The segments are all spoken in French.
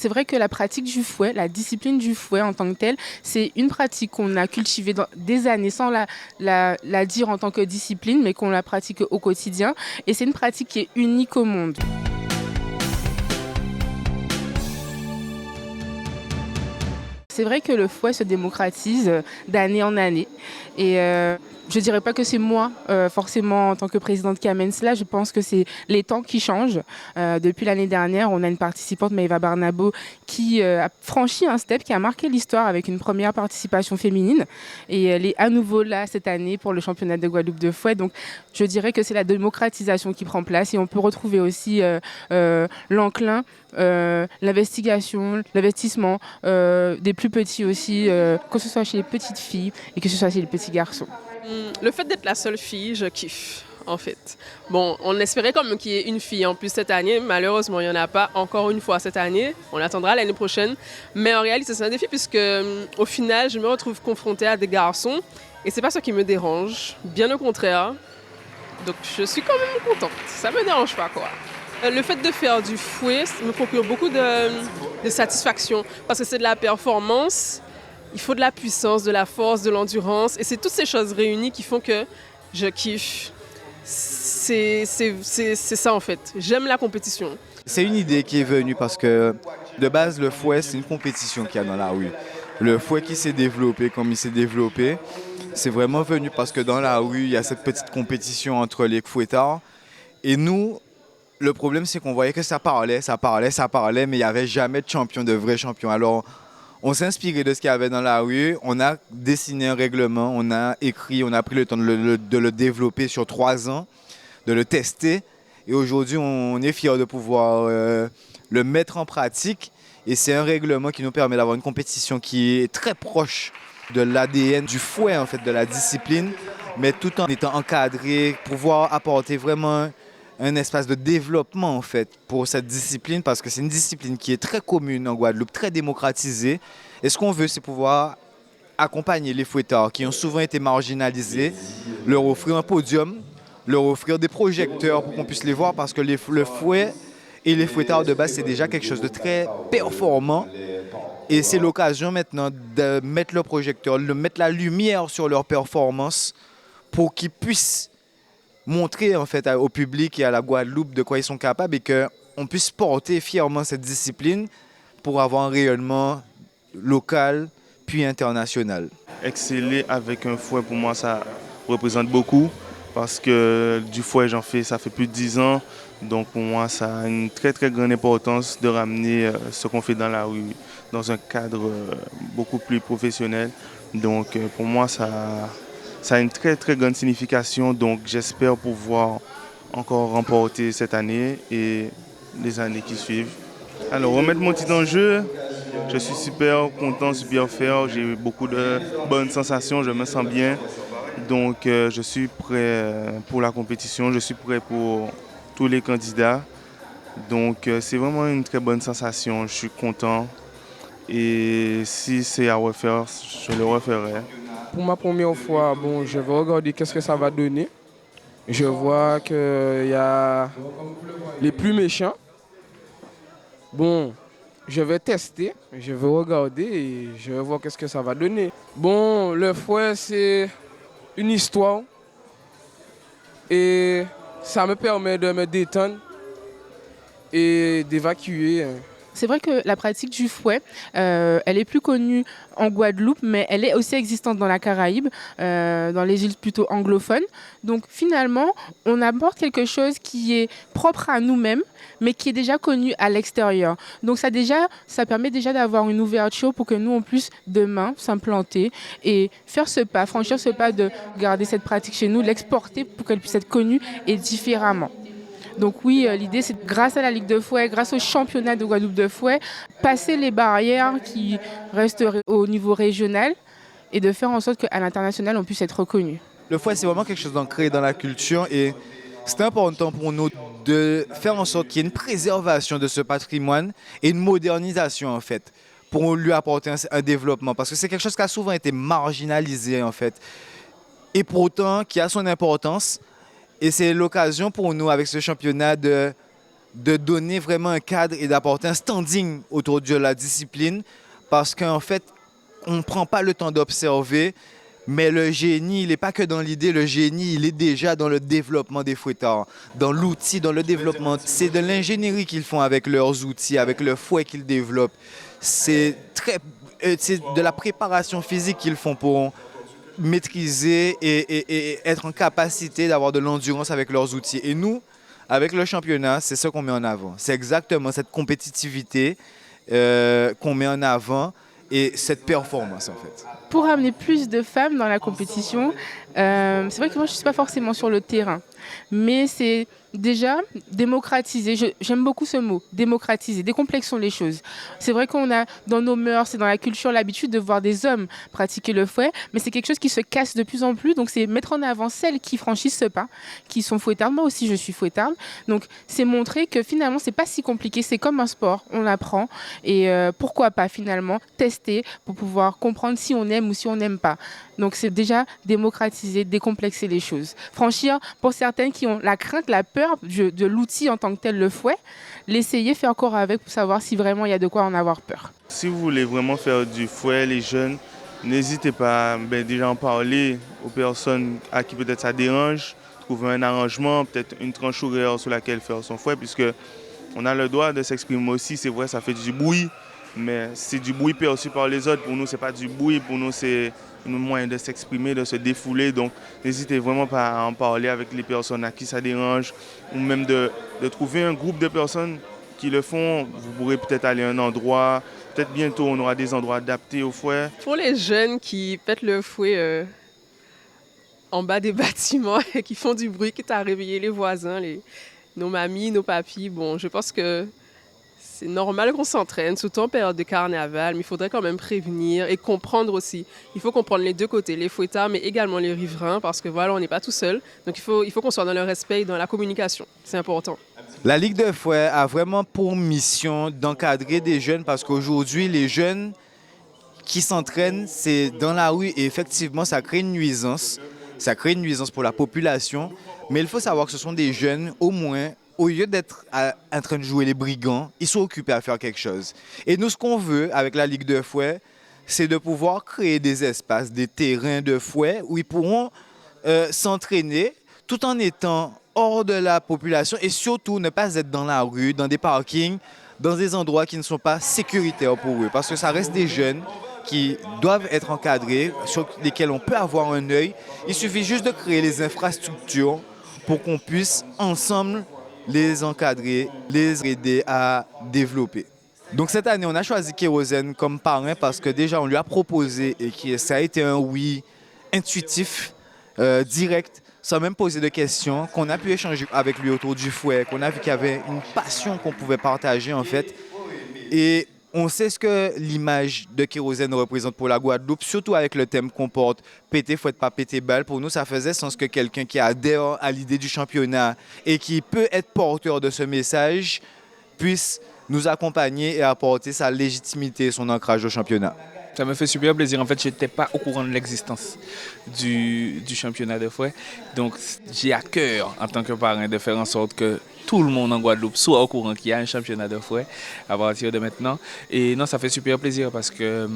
C'est vrai que la pratique du fouet, la discipline du fouet en tant que telle, c'est une pratique qu'on a cultivée dans des années sans la dire en tant que discipline, mais qu'on la pratique au quotidien. Et c'est une pratique qui est unique au monde. C'est vrai que le fouet se démocratise d'année en année. Et je ne dirais pas que c'est moi, forcément, en tant que présidente qui amène cela. Je pense que c'est les temps qui changent. Depuis l'année dernière, on a une participante, Maëva Barnabo, qui a franchi un step, qui a marqué l'histoire avec une première participation féminine. Et elle est à nouveau là cette année pour le championnat de Guadeloupe de fouet. Donc, je dirais que c'est la démocratisation qui prend place. Et on peut retrouver aussi l'enclin, l'investissement des plus petits aussi, que ce soit chez les petites filles et que ce soit chez les petits garçons. Le fait d'être la seule fille, je kiffe, en fait. Bon, on espérait quand même qu'il y ait une fille en plus cette année. Malheureusement, il n'y en a pas encore une fois cette année. On attendra l'année prochaine. Mais en réalité, c'est un défi puisque, au final, je me retrouve confrontée à des garçons. Et c'est pas ça qui me dérange. Bien au contraire. Donc, je suis quand même contente. Ça me dérange pas, quoi. Le fait de faire du fouet me procure beaucoup de satisfaction parce que c'est de la performance. Il faut de la puissance, de la force, de l'endurance. Et c'est toutes ces choses réunies qui font que je kiffe. C'est ça en fait. J'aime la compétition. C'est une idée qui est venue parce que de base, le fouet, c'est une compétition qu'il y a dans la rue. Le fouet qui s'est développé comme il s'est développé, c'est vraiment venu parce que dans la rue, il y a cette petite compétition entre les fouettards. Et nous, le problème, c'est qu'on voyait que ça parlait, mais il n'y avait jamais de champion, de vrai champion. Alors, on s'est inspiré de ce qu'il y avait dans la rue, on a dessiné un règlement, on a écrit, on a pris le temps de le développer sur 3 ans, de le tester. Et aujourd'hui, on est fiers de pouvoir le mettre en pratique. Et c'est un règlement qui nous permet d'avoir une compétition qui est très proche de l'ADN, du fouet en fait, de la discipline, mais tout en étant encadré, pouvoir apporter vraiment un espace de développement en fait pour cette discipline parce que c'est une discipline qui est très commune en Guadeloupe, très démocratisée. Et ce qu'on veut, c'est pouvoir accompagner les fouettards qui ont souvent été marginalisés, leur offrir un podium, leur offrir des projecteurs pour qu'on puisse les voir parce que le fouet et les fouettards de base, c'est déjà quelque chose de très performant. Et c'est l'occasion maintenant de mettre le projecteur, de mettre la lumière sur leur performance pour qu'ils puissent montrer en fait au public et à la Guadeloupe de quoi ils sont capables et qu'on puisse porter fièrement cette discipline pour avoir un rayonnement local puis international. Exceller avec un fouet, pour moi, ça représente beaucoup parce que du fouet, ça fait plus de 10 ans. Donc pour moi, ça a une très très grande importance de ramener ce qu'on fait dans la rue dans un cadre beaucoup plus professionnel. Donc pour moi, ça a une très très grande signification, donc j'espère pouvoir encore remporter cette année et les années qui suivent. Alors remettre mon titre en jeu, je suis super content, super fier, j'ai beaucoup de bonnes sensations, je me sens bien. Donc je suis prêt pour la compétition, je suis prêt pour tous les candidats. Donc c'est vraiment une très bonne sensation, je suis content. Et si c'est à refaire, je le referai. Pour ma première fois, bon, je vais regarder qu'est-ce que ça va donner. Je vois qu'il y a les plus méchants. Bon, je vais tester, je vais regarder et je vais voir qu'est-ce que ça va donner. Bon, le fouet, c'est une histoire et ça me permet de me détendre et d'évacuer. C'est vrai que la pratique du fouet, elle est plus connue en Guadeloupe, mais elle est aussi existante dans la Caraïbe, dans les îles plutôt anglophones. Donc finalement, on apporte quelque chose qui est propre à nous-mêmes, mais qui est déjà connu à l'extérieur. Donc ça permet déjà d'avoir une ouverture pour que nous, on puisse demain s'implanter et faire ce pas, franchir ce pas de garder cette pratique chez nous, l'exporter pour qu'elle puisse être connue et différemment. Donc oui, l'idée, c'est grâce à la Ligue de fouet, grâce au championnat de Guadeloupe de fouet, passer les barrières qui restent au niveau régional et de faire en sorte qu'à l'international, on puisse être reconnu. Le fouet, c'est vraiment quelque chose d'ancré dans la culture et c'est important pour nous de faire en sorte qu'il y ait une préservation de ce patrimoine et une modernisation en fait pour lui apporter un développement parce que c'est quelque chose qui a souvent été marginalisé en fait et pourtant qui a son importance. Et c'est l'occasion pour nous, avec ce championnat, de de donner vraiment un cadre et d'apporter un standing autour de la discipline parce qu'en fait, on ne prend pas le temps d'observer, mais le génie, il n'est pas que dans l'idée, le génie, il est déjà dans le développement des fouettards, dans l'outil, dans le développement. C'est de l'ingénierie qu'ils font avec leurs outils, avec le fouet qu'ils développent. C'est de la préparation physique qu'ils font pour maîtriser et être en capacité d'avoir de l'endurance avec leurs outils. Et nous, avec le championnat, c'est ça qu'on met en avant. C'est exactement cette compétitivité qu'on met en avant et cette performance en fait. Pour amener plus de femmes dans la compétition, c'est vrai que moi je ne suis pas forcément sur le terrain, mais c'est déjà démocratiser. J'aime beaucoup ce mot, démocratiser, décomplexons les choses. C'est vrai qu'on a dans nos mœurs et dans la culture l'habitude de voir des hommes pratiquer le fouet, mais c'est quelque chose qui se casse de plus en plus. Donc c'est mettre en avant celles qui franchissent ce pas, qui sont fouettardes. Moi aussi je suis fouettarde. Donc c'est montrer que finalement c'est pas si compliqué, c'est comme un sport, on apprend et pourquoi pas finalement tester pour pouvoir comprendre si on aime ou si on n'aime pas. Donc c'est déjà démocratiser, décomplexer les choses. Franchir, pour certaines qui ont la crainte, la peur de l'outil en tant que tel, le fouet, l'essayer, faire corps avec pour savoir si vraiment il y a de quoi en avoir peur. Si vous voulez vraiment faire du fouet, les jeunes, n'hésitez pas déjà à en parler aux personnes à qui peut-être ça dérange, trouver un arrangement, peut-être une tranche horaire sur laquelle faire son fouet, puisque on a le droit de s'exprimer aussi. C'est vrai, ça fait du bruit, mais c'est du bruit perçu par les autres. Pour nous, c'est pas du bruit. Pour nous, c'est un moyen de s'exprimer, de se défouler. Donc, n'hésitez vraiment pas à en parler avec les personnes à qui ça dérange, ou même de trouver un groupe de personnes qui le font. Vous pourrez peut-être aller à un endroit. Peut-être bientôt, on aura des endroits adaptés au fouet. Pour les jeunes qui pètent le fouet en bas des bâtiments et qui font du bruit, quitte à réveiller les voisins, nos mamies, nos papis, bon, je pense que c'est normal qu'on s'entraîne, surtout en période de carnaval, mais il faudrait quand même prévenir et comprendre aussi. Il faut comprendre les deux côtés, les fouettards, mais également les riverains, parce que voilà, on n'est pas tout seul. Donc il faut qu'on soit dans le respect et dans la communication. C'est important. La Ligue de fouet a vraiment pour mission d'encadrer des jeunes parce qu'aujourd'hui, les jeunes qui s'entraînent, c'est dans la rue et effectivement, ça crée une nuisance. Ça crée une nuisance pour la population. Mais il faut savoir que ce sont des jeunes, au moins, au lieu d'être en train de jouer les brigands, ils sont occupés à faire quelque chose. Et nous, ce qu'on veut avec la Ligue de fouet, c'est de pouvoir créer des espaces, des terrains de fouet où ils pourront s'entraîner tout en étant hors de la population et surtout ne pas être dans la rue, dans des parkings, dans des endroits qui ne sont pas sécuritaires pour eux. Parce que ça reste des jeunes qui doivent être encadrés, sur lesquels on peut avoir un œil. Il suffit juste de créer les infrastructures pour qu'on puisse ensemble les encadrer, les aider à développer. Donc cette année, on a choisi Kérosène comme parrain parce que déjà, on lui a proposé et que ça a été un oui intuitif, direct, sans même poser de questions, qu'on a pu échanger avec lui autour du fouet, qu'on a vu qu'il y avait une passion qu'on pouvait partager en fait. Et on sait ce que l'image de Kérosène représente pour la Guadeloupe, surtout avec le thème qu'on porte, péter fouette pas péter balle. Pour nous, ça faisait sens que quelqu'un qui adhère à l'idée du championnat et qui peut être porteur de ce message puisse nous accompagner et apporter sa légitimité et son ancrage au championnat. Ça me fait super plaisir. En fait, je n'étais pas au courant de l'existence du championnat de fouet. Donc, j'ai à cœur, en tant que parrain, de faire en sorte que tout le monde en Guadeloupe soit au courant qu'il y a un championnat de fouet à partir de maintenant. Et non, ça fait super plaisir parce que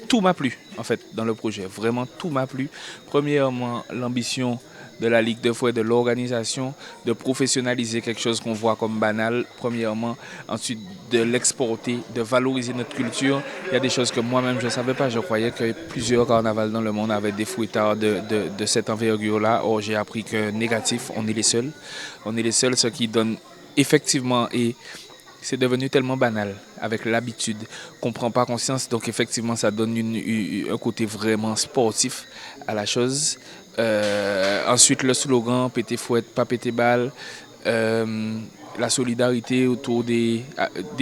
tout m'a plu, en fait, dans le projet. Vraiment, tout m'a plu. Premièrement, l'ambition de la Ligue de fouet, de l'organisation, de professionnaliser quelque chose qu'on voit comme banal, premièrement. Ensuite, de l'exporter, de valoriser notre culture. Il y a des choses que moi-même, je ne savais pas. Je croyais que plusieurs carnavals dans le monde avaient des fouettards de cette envergure-là. Or, j'ai appris que négatif, on est les seuls. On est les seuls, ce qui donne effectivement... et c'est devenu tellement banal avec l'habitude qu'on ne prend pas conscience. Donc effectivement, ça donne un côté vraiment sportif à la chose. Ensuite, le slogan « péter fouette, pas péter balle », la solidarité autour des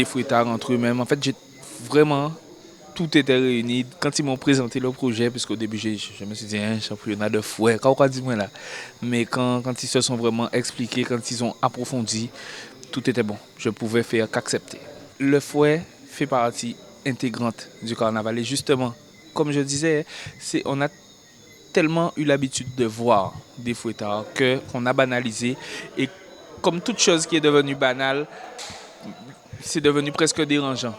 fouettards entre eux-mêmes. En fait, tout était réuni. Quand ils m'ont présenté le projet, parce qu'au début, je me suis dit, un championnat de fouet, qu'est-ce dis-moi là? Mais quand ils se sont vraiment expliqués, quand ils ont approfondi, tout était bon. Je pouvais faire qu'accepter. Le fouet fait partie intégrante du carnaval. Et justement, comme je disais, on a tellement eu l'habitude de voir des fouettards qu'on a banalisé. Et comme toute chose qui est devenue banale, c'est devenu presque dérangeant.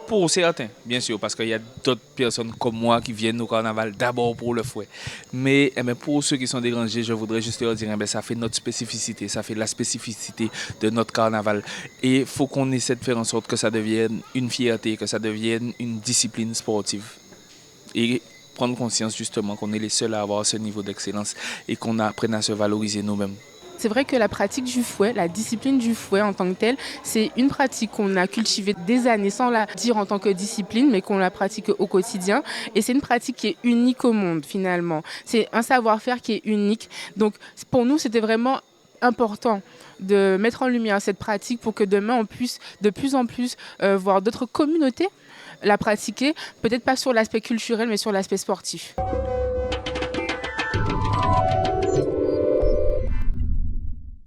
Pour certains, bien sûr, parce qu'il y a d'autres personnes comme moi qui viennent au carnaval d'abord pour le fouet. Mais pour ceux qui sont dérangés, je voudrais juste leur dire, ça fait notre spécificité, ça fait la spécificité de notre carnaval. Et il faut qu'on essaie de faire en sorte que ça devienne une fierté, que ça devienne une discipline sportive. Et prendre conscience justement qu'on est les seuls à avoir ce niveau d'excellence et qu'on apprenne à se valoriser nous-mêmes. C'est vrai que la pratique du fouet, la discipline du fouet en tant que telle, c'est une pratique qu'on a cultivée des années sans la dire en tant que discipline, mais qu'on la pratique au quotidien. Et c'est une pratique qui est unique au monde finalement. C'est un savoir-faire qui est unique. Donc pour nous, c'était vraiment important de mettre en lumière cette pratique pour que demain on puisse de plus en plus voir d'autres communautés la pratiquer, peut-être pas sur l'aspect culturel, mais sur l'aspect sportif.